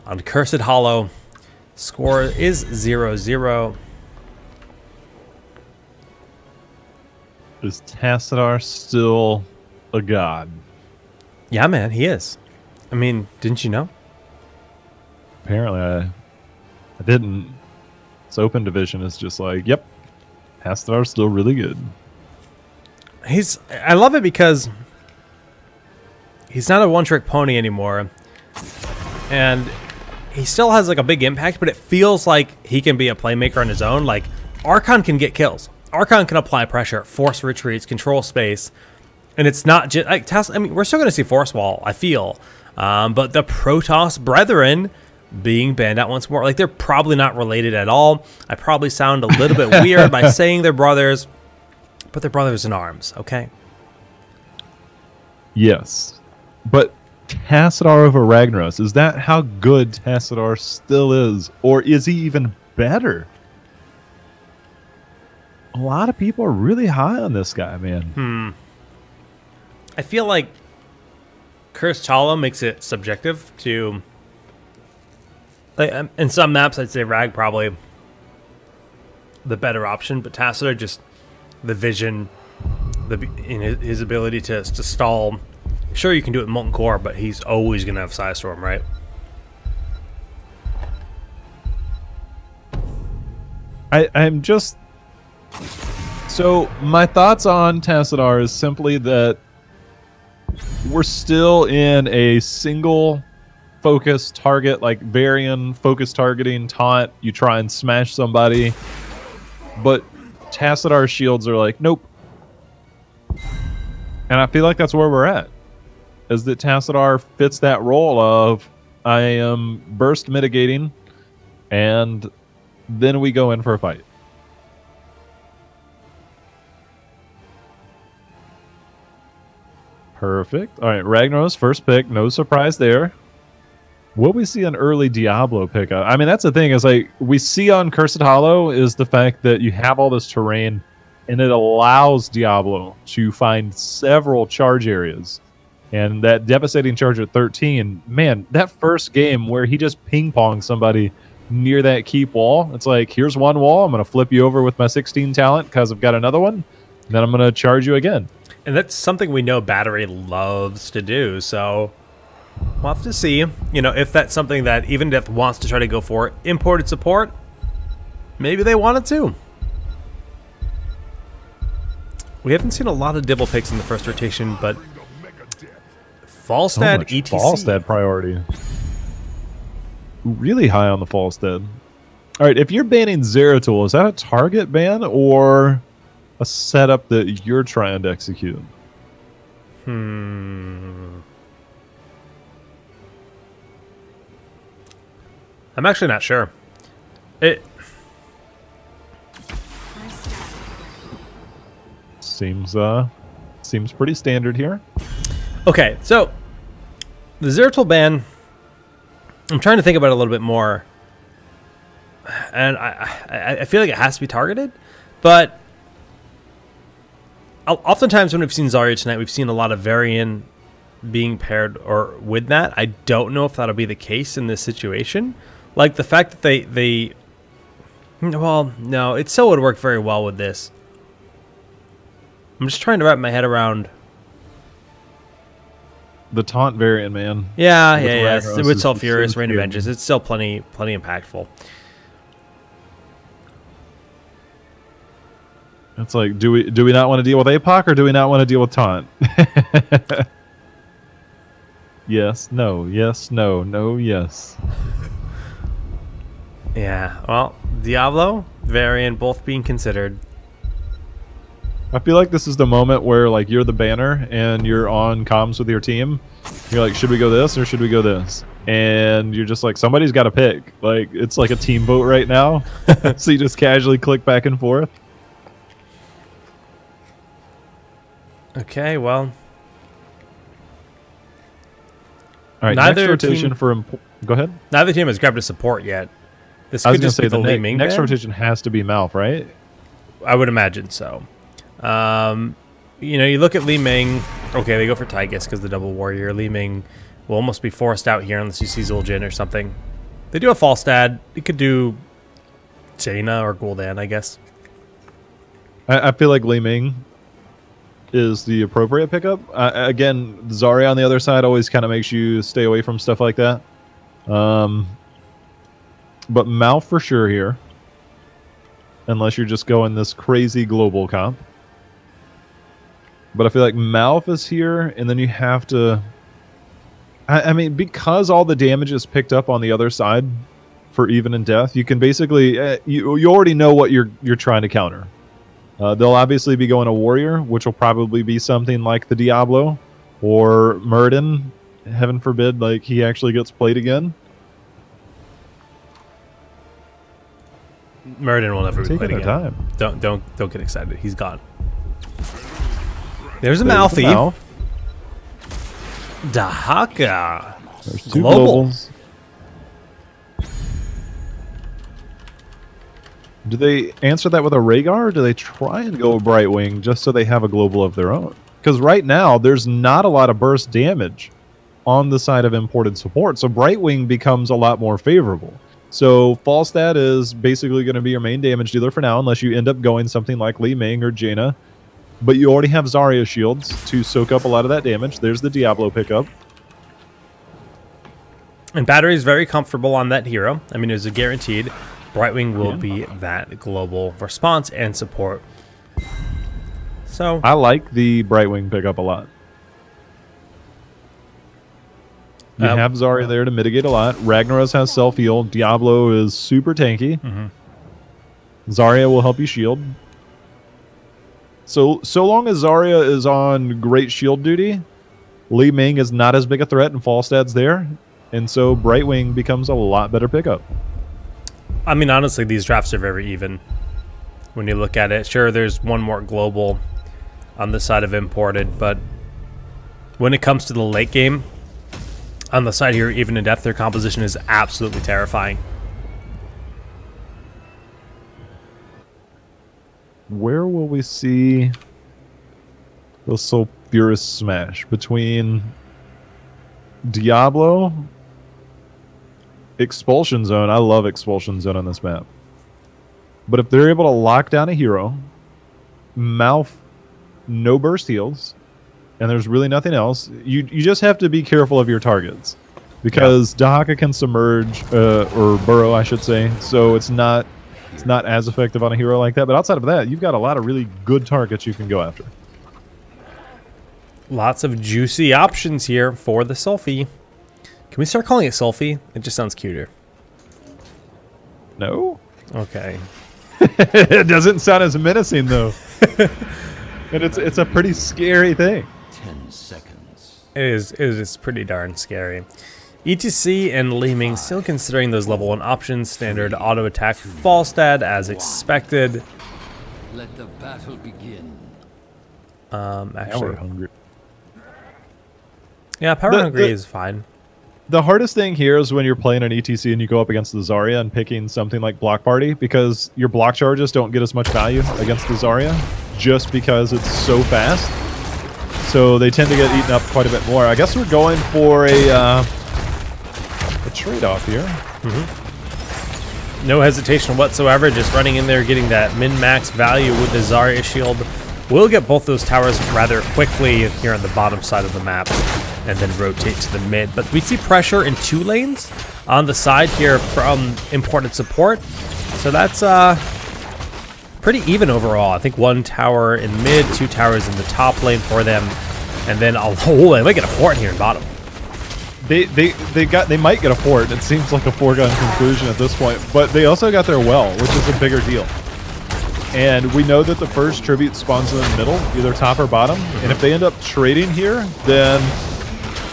on Cursed Hollow. Score is 0-0. Is Tassadar still a god? Yeah, man, he is. I mean, didn't you know? Apparently, I didn't. This Open Division is just like, yep, Tassadar's still really good. I love it because he's not a one-trick pony anymore. And he still has like a big impact, but it feels like he can be a playmaker on his own. Like, Archon can get kills. Archon can apply pressure, force retreats, control space. And it's not just like I mean, we're still going to see Force Wall, I feel. But the Protoss Brethren being banned out once more, like, they're probably not related at all. I probably sound a little bit weird by saying they're brothers, but they're brothers in arms, okay? Yes. But Tassadar over Ragnaros, is that how good Tassadar still is? Or is he even better? A lot of people are really high on this guy, man. I feel like Cursed Hollow makes it subjective to... Like, in some maps, I'd say Rag probably the better option, but Tassadar just the vision, in his ability to stall. Sure, you can do it with Molten Core, but he's always going to have Psystorm, right? I'm just... So, my thoughts on Tassadar is simply that we're still in a single focus target, like Varian focus targeting taunt. You try and smash somebody, but Tassadar shields are like, nope. And I feel like that's where we're at, is that Tassadar fits that role of, I am burst mitigating, and then we go in for a fight. Perfect. All right, Ragnaros, first pick. No surprise there. Will we see an early Diablo pickup? I mean, that's the thing, is like, we see on Cursed Hollow is the fact that you have all this terrain, and it allows Diablo to find several charge areas. And that devastating charge at 13, man, that first game where he just ping-ponged somebody near that keep wall, it's like, here's one wall, I'm going to flip you over with my 16 talent because I've got another one, and then I'm going to charge you again. And that's something we know Battery loves to do, so we'll have to see, you know, if that's something that even Death wants to try to go for. Imported support, maybe they want it too. We haven't seen a lot of Dibble picks in the first rotation, but Falstad, ETC. Falstad priority. Really high on the Falstad. All right, if you're banning Zeratul, is that a target ban or a setup that you're trying to execute? I'm actually not sure. It seems pretty standard here. Okay, so the Zeratul ban, I'm trying to think about it a little bit more, and I feel like it has to be targeted, but oftentimes when we've seen Zarya tonight, we've seen a lot of Varian being paired or with that. I don't know if that'll be the case in this situation. Like, the fact that they well, no, it still would work very well with this. I'm just trying to wrap my head around the taunt variant, man. Yeah. With Sulfurous, Rain of Vengeance, it's still plenty impactful. It's like, do we not want to deal with APOC, or do we not want to deal with taunt? Yes, no, yes, no, no, yes. Yeah, well, Diablo, Varian, both being considered. I feel like this is the moment where, like, you're the banner and you're on comms with your team. You're like, should we go this or should we go this? And you're just like, somebody's got to pick. Like, it's like a team vote right now. So you just casually click back and forth. Okay, well. All right, next rotation for... Go ahead. Neither team has grabbed a support yet. This I was could going to just say, be the the Ming next ban? rotation has to be Malf, right? I would imagine so. You know, you look at Li Ming. Okay, they go for Tygus because the double warrior. Li Ming will almost be forced out here unless you see Zul'jin or something. They do a Falstad. You could do Jaina or Gul'dan, I guess. I feel like Li Ming is the appropriate pickup. Again, Zarya on the other side always kind of makes you stay away from stuff like that. But Mao for sure here. Unless you're just going this crazy global comp. But I feel like Malf is here, and then you have to... I mean, because all the damage is picked up on the other side for even and death, you can basically... you already know what you're trying to counter. They'll obviously be going a warrior, which will probably be something like the Diablo, or Muradin. Heaven forbid, like, he actually gets played again. Muradin will never be played again. Time. Don't get excited. He's gone. There's a Malfi. Dahaka. There's two Global. globals. Do they answer that with a Rhaegar, or do they try and go Brightwing just so they have a global of their own? Because right now, there's not a lot of burst damage on the side of imported support, so Brightwing becomes a lot more favorable. So Falstad is basically going to be your main damage dealer for now, unless you end up going something like Li Ming or Jaina. But you already have Zarya shields to soak up a lot of that damage. There's the Diablo pickup. And battery is very comfortable on that hero. I mean, it's a guaranteed. Brightwing will be that global response and support. So I like the Brightwing pickup a lot. You have Zarya there to mitigate a lot. Ragnaros has self-heal. Diablo is super tanky. Zarya will help you shield. So long as Zarya is on great shield duty, Li Ming is not as big a threat and Falstad's there. And so Brightwing becomes a lot better pickup. I mean, honestly, these drafts are very even when you look at it. Sure, there's one more global on the side of imported, but when it comes to the late game, on the side here, even in depth, their composition is absolutely terrifying. Where will we see the Sulfurous Smash? Between Diablo, Expulsion Zone. I love Expulsion Zone on this map. But if they're able to lock down a hero, Malf, no burst heals, and there's really nothing else, you just have to be careful of your targets. Because Dahaka can submerge, or burrow, I should say, so it's not as effective on a hero like that. But outside of that, you've got a lot of really good targets you can go after. Lots of juicy options here for the Sulfi. Can we start calling it Sulfi? It just sounds cuter. No? Okay. It doesn't sound as menacing, though. And it's a pretty scary thing. 10 seconds. It is pretty darn scary. ETC and Li Ming still considering those level 1 options. Standard auto attack Falstad as expected. Let the battle begin. Power hungry. Yeah, power hungry is fine. The hardest thing here is when you're playing an ETC and you go up against the Zarya and picking something like Block Party, because your block charges don't get as much value against the Zarya just because it's so fast. So they tend to get eaten up quite a bit more. I guess we're going for a trade-off here. No hesitation whatsoever, just running in there, getting that min-max value with the Zarya shield. We'll get both those towers rather quickly here on the bottom side of the map and then rotate to the mid. But we see pressure in 2 lanes on the side here from imported support. So that's pretty even overall. I think 1 tower in mid, 2 towers in the top lane for them. And then, they might get a fort here in bottom. They might get a fort. It seems like a foregone conclusion at this point. But they also got their well, which is a bigger deal. And we know that the first tribute spawns in the middle, either top or bottom. And if they end up trading here, then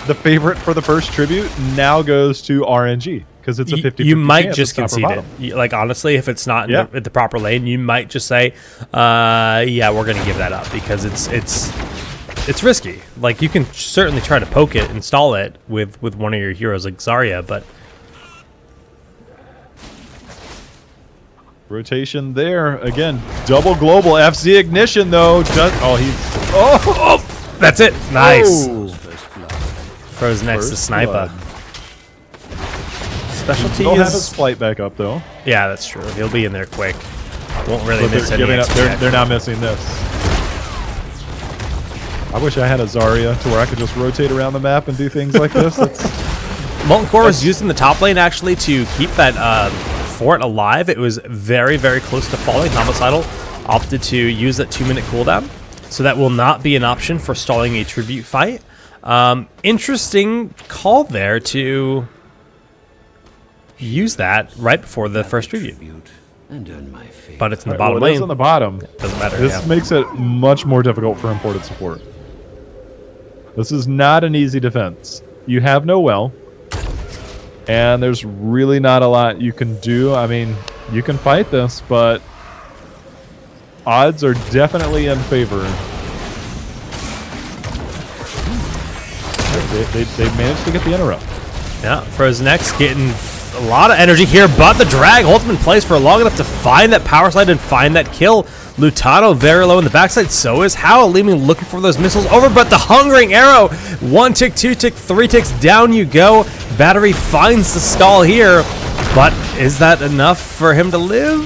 the favorite for the first tribute now goes to RNG, because it's a 50-50 You might chance just concede it. Like, honestly, if it's not in the proper lane, you might just say, yeah, we're going to give that up, because it's risky. Like, you can certainly try to poke it, install it with one of your heroes like Zarya, but... Rotation there. Again, double global. FC Ignition, though. That's it. Nice. Oh. Frozen X to First Sniper. Specialty He'll have his is... flight back up, though. Yeah, that's true. He'll be in there quick. Won't really But miss they're any giving up. XP. They're not missing this. I wish I had a Zarya to where I could just rotate around the map and do things like this. Molten Core was used in the top lane actually to keep that fort alive. It was very, very close to falling. Homicidal opted to use that 2-minute cooldown, so that will not be an option for stalling a tribute fight. Interesting call there to use that right before the first tribute. And earn my favor. But it's in the Well, bottom it is lane. on the bottom. Doesn't matter. This Yeah. makes it much more difficult for imported support. This is not an easy defense. You have no well, and there's really not a lot you can do. I mean, you can fight this, but odds are definitely in favor. They managed to get the interrupt. Yeah, Frozen X getting a lot of energy here, but the drag holds him in place for long enough to find that power slide and find that kill. Lutano very low in the backside, so is Howl, leaving looking for those missiles over, but the Hungering Arrow, 1 tick, 2 tick, 3 ticks, down you go. Battery finds the stall here, but is that enough for him to live?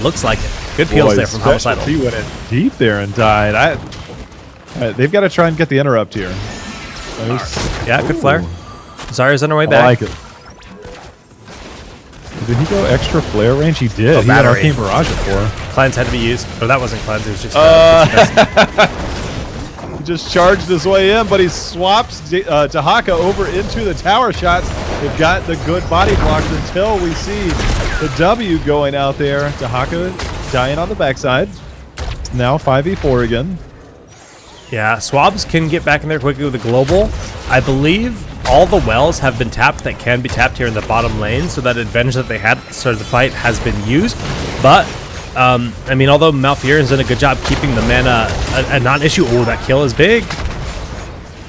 Looks like it. Good peels there from Homicidal. He went in deep there and died. They've got to try and get the interrupt here. Yeah, good flare. Zarya's on her way I back. like it. Did he go extra flare range? He did. Oh, He had battery. Arcane Barrage before. Cleanse had to be used. Oh, that wasn't Cleanse, it was just... He just charged his way in, but he swaps Dahaka over into the tower shots. They've got the good body blocks until we see the W going out there. Dahaka dying on the backside. It's now 5v4 again. Yeah, Swabs can get back in there quickly with a global. I believe all the wells have been tapped that can be tapped here in the bottom lane, so that advantage that they had at the start of the fight has been used. But, I mean, although Malfurion's done a good job keeping the mana a non-issue, oh, that kill is big.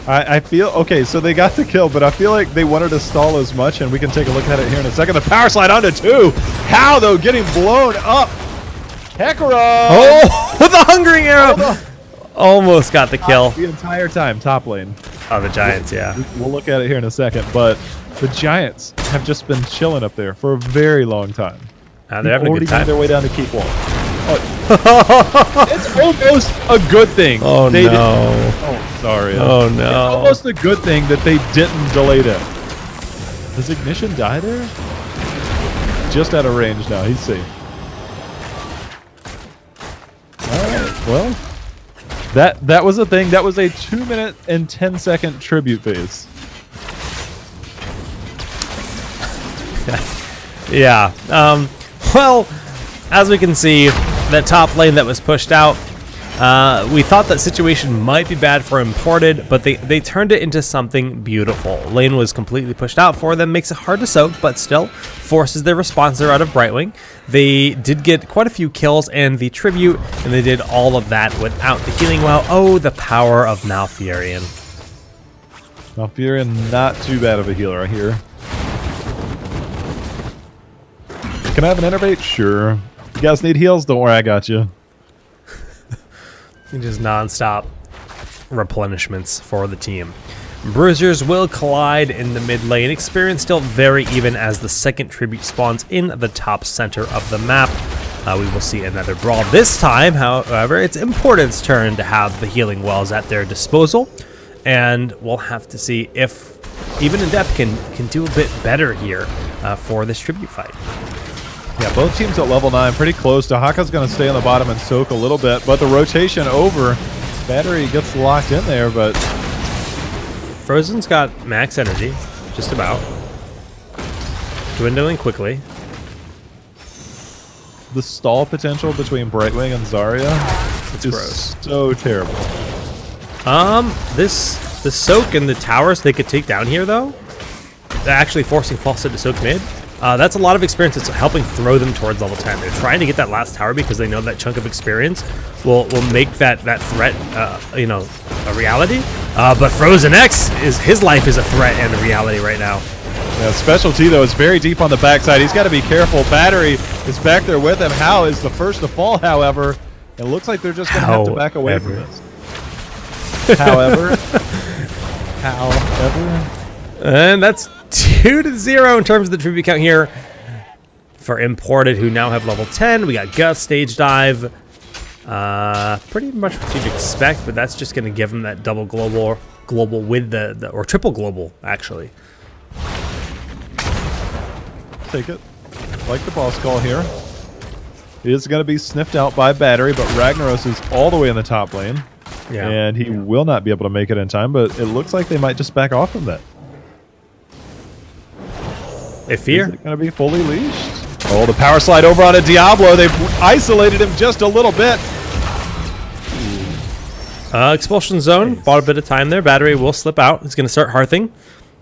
I feel, okay, so they got the kill, but I feel like they wanted to stall as much, and we can take a look at it here in a second. The power slide onto 2. How, though, getting blown up. Hecarim! Oh, with the Hungering Arrow! Almost got the kill. The entire time, top lane. Oh, the Giants, yeah. We'll look at it here in a second, but the Giants have just been chilling up there for a very long time. They're having a good time. Made their way down to keep one. Oh. It's almost a good thing. Oh, they no. Oh, sorry. Oh, no. It's almost a good thing that they didn't delay them. Does Ignition die there? Just out of range now. He's safe. All right. Well, that was a thing. That was a 2-minute and 10-second tribute phase. Yeah. Well, as we can see, that top lane that was pushed out, we thought that situation might be bad for imported, but they turned it into something beautiful. Lane was completely pushed out for them, makes it hard to soak, but still forces their response there out of Brightwing. They did get quite a few kills and the tribute, and they did all of that without the healing well. Oh, the power of Malfurion. Malfurion, not too bad of a healer, I hear. Can I have an innervate? Sure. You guys need heals? Don't worry, I got you. Just non-stop replenishments for the team. Bruisers will collide in the mid lane. Experience still very even as the second tribute spawns in the top center of the map. We will see another brawl. This time, however, it's Imported's turn to have the healing wells at their disposal. And we'll have to see if Even in Depth can do a bit better here for this tribute fight. Yeah, both teams at level 9, pretty close. Dahaka's going to stay on the bottom and soak a little bit, but the rotation over. Battery gets locked in there, but... Frozen's got max energy, just about. Dwindling quickly. The stall potential between Brightwing and Zarya is gross. So terrible. The soak and the towers they could take down here, though, they're actually forcing Falsehead to soak mid. That's a lot of experience. It's helping throw them towards level 10. They're trying to get that last tower because they know that chunk of experience will make that threat, a reality. But Frozen X, his life is a threat and a reality right now. Yeah, Specialty, though, is very deep on the backside. He's got to be careful. Battery is back there with him. Hao is the first to fall, however. It looks like they're just going to have to back away from this. However, How ever? And that's 2-0 in terms of the tribute count here for Imported, who now have level 10. We got Gus, Stage Dive. Pretty much what you'd expect, but that's just going to give them that double global with the or triple global, actually. Take it. Like the boss call here. He is going to be sniffed out by Battery, but Ragnaros is all the way in the top lane. Yeah. And he will not be able to make it in time, but it looks like they might just back off from that. They fear. Is it going to be fully leashed? Oh, the power slide over on a Diablo. They've isolated him just a little bit. Expulsion Zone. Bought a bit of time there. Battery will slip out. He's going to start hearthing.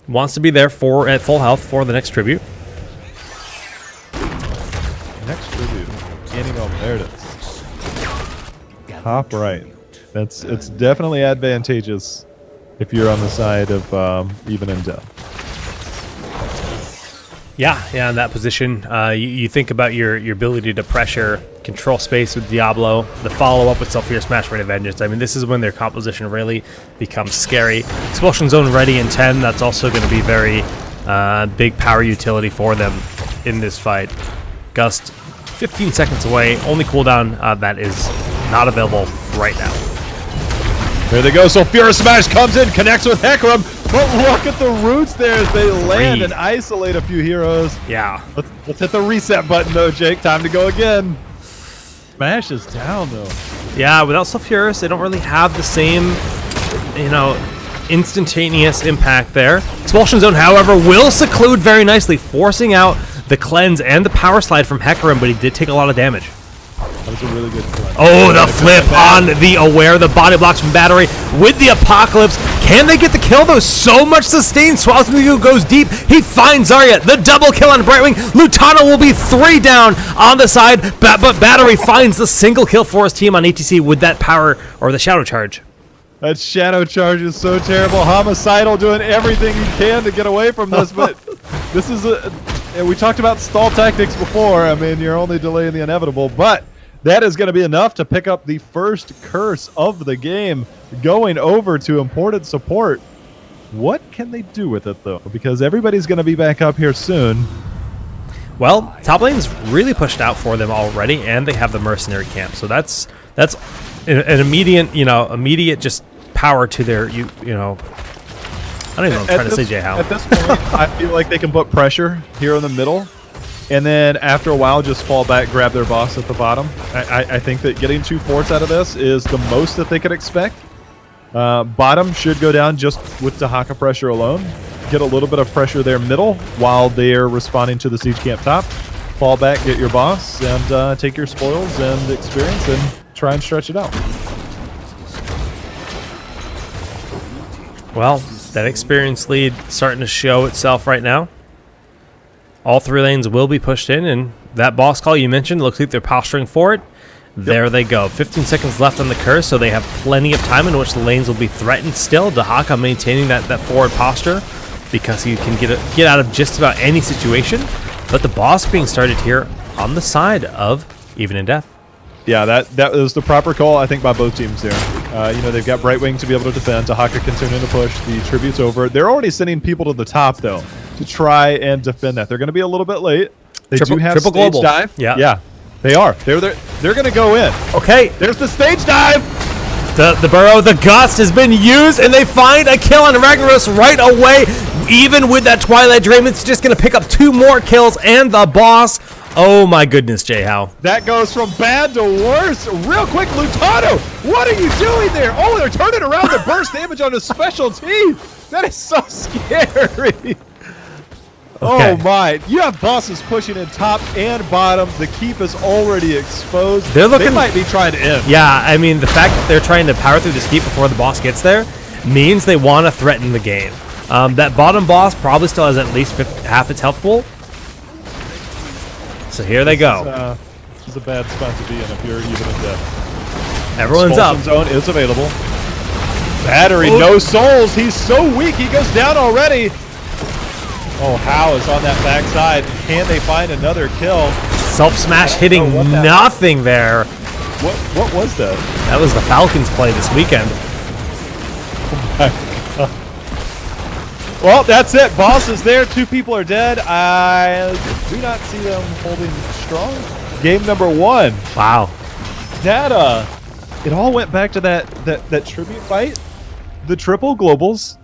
Wants to be there at full health for the next tribute. Next tribute. Any moment. There it is. Top right. It's definitely advantageous if you're on the side of even in death. Yeah, in that position, you think about your ability to pressure, control space with Diablo, the follow-up with Sulfur Smash Rate of Vengeance. I mean, this is when their composition really becomes scary. Expulsion Zone ready in 10. That's also going to be very big power utility for them in this fight. Gust, 15 seconds away. Only cooldown that is not available right now. There they go. So Sulfur Smash comes in, connects with Hecarim. But look at the roots there as they land and isolate a few heroes. Yeah. Let's hit the reset button, though, Jake. Time to go again. Smash is down, though. Yeah, without Sulfurous, they don't really have the same, instantaneous impact there. Expulsion Zone, however, will seclude very nicely, forcing out the cleanse and the power slide from Hecarim, but he did take a lot of damage. That was a really good cleanse. Oh, the flip on the Aware, the body blocks from Battery with the Apocalypse. Can they get the kill, though? So much sustain. Swazmugu goes deep. He finds Zarya. The double kill on Brightwing. Lutano will be 3 down on the side, but Battery finds the single kill for his team on ATC with that power, or the Shadow Charge. That Shadow Charge is so terrible. Homicidal doing everything he can to get away from this, but this is we talked about stall tactics before. I mean, you're only delaying the inevitable, but that is going to be enough to pick up the first curse of the game, going over to Imported support. What can they do with it, though? Because everybody's going to be back up here soon. Well, top lane's really pushed out for them already, and they have the Mercenary camp. So that's an immediate, immediate just power to their, I don't even know what I'm trying to say, Jay How. At this point, I feel like they can put pressure here in the middle. And then after a while, just fall back, grab their boss at the bottom. I think that getting 2 forts out of this is the most that they could expect. Bottom should go down just with Dahaka pressure alone. Get a little bit of pressure there middle while they're responding to the siege camp top. Fall back, get your boss, and take your spoils and experience and try and stretch it out. Well, that experience lead starting to show itself right now. All 3 lanes will be pushed in, and that boss call you mentioned looks like they're posturing for it. There they go. 15 seconds left on the curse, so they have plenty of time in which the lanes will be threatened still. Dahaka maintaining that forward posture because he can get out of just about any situation. But the boss being started here on the side of Even in Death. Yeah, that was the proper call, I think, by both teams there. They've got Brightwing to be able to defend. Dahaka continuing to push. The tribute's over. They're already sending people to the top, though, to try and defend that. They're going to be a little bit late. They do have triple stage global. dive. Yeah, they are. They're going to go in. Okay, there's the stage dive. The burrow, the gust has been used, and they find a kill on Ragnaros right away. Even with that Twilight Dream, it's just going to pick up 2 more kills and the boss. Oh my goodness, Jay How. That goes from bad to worse. Real quick, Lutano, what are you doing there? Oh, they're turning around the burst damage on his specialty. That is so scary. Okay. Oh my, you have bosses pushing in top and bottom. The keep is already exposed. They might be trying to end. Yeah, I mean, the fact that they're trying to power through this keep before the boss gets there means they want to threaten the game. That bottom boss probably still has at least half its health pool. So here they go. This is a bad spot to be in if you're even in death. Everyone's up. Zone is available. Battery, no souls. He's so weak. He goes down already. Oh, How is on that backside. Can they find another kill? Self-smash hitting nothing there. What was that? That was the Falcons play this weekend. Oh my God. Well, that's it. Boss is there. 2 people are dead. I do not see them holding strong. Game number 1. Wow. That it all went back to that tribute fight, the triple globals,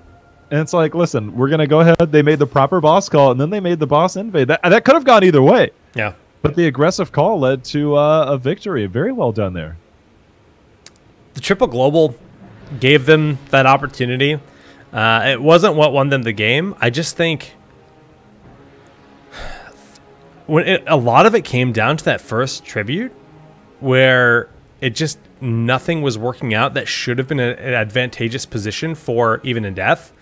and it's like, listen, we're gonna go ahead. They made the proper boss call, and then they made the boss invade. That could have gone either way. Yeah. But the aggressive call led to a victory. Very well done there. The triple global gave them that opportunity. It wasn't what won them the game. I just think a lot of it came down to that first tribute where it just nothing was working out that should have been an advantageous position for even in death.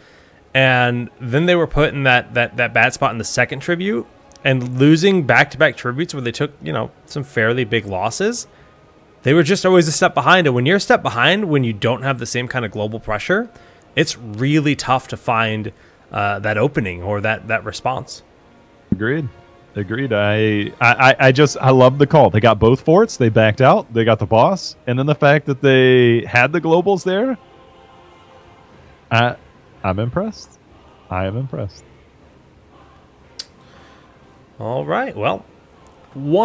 And then they were put in that bad spot in the second tribute and losing back-to-back tributes where they took, some fairly big losses. They were just always a step behind. And when you're a step behind, when you don't have the same kind of global pressure, it's really tough to find that opening or that response. Agreed. I love the call. They got both forts. They backed out. They got the boss. And then the fact that they had the globals there, I'm impressed. I am impressed. All right. Well, one.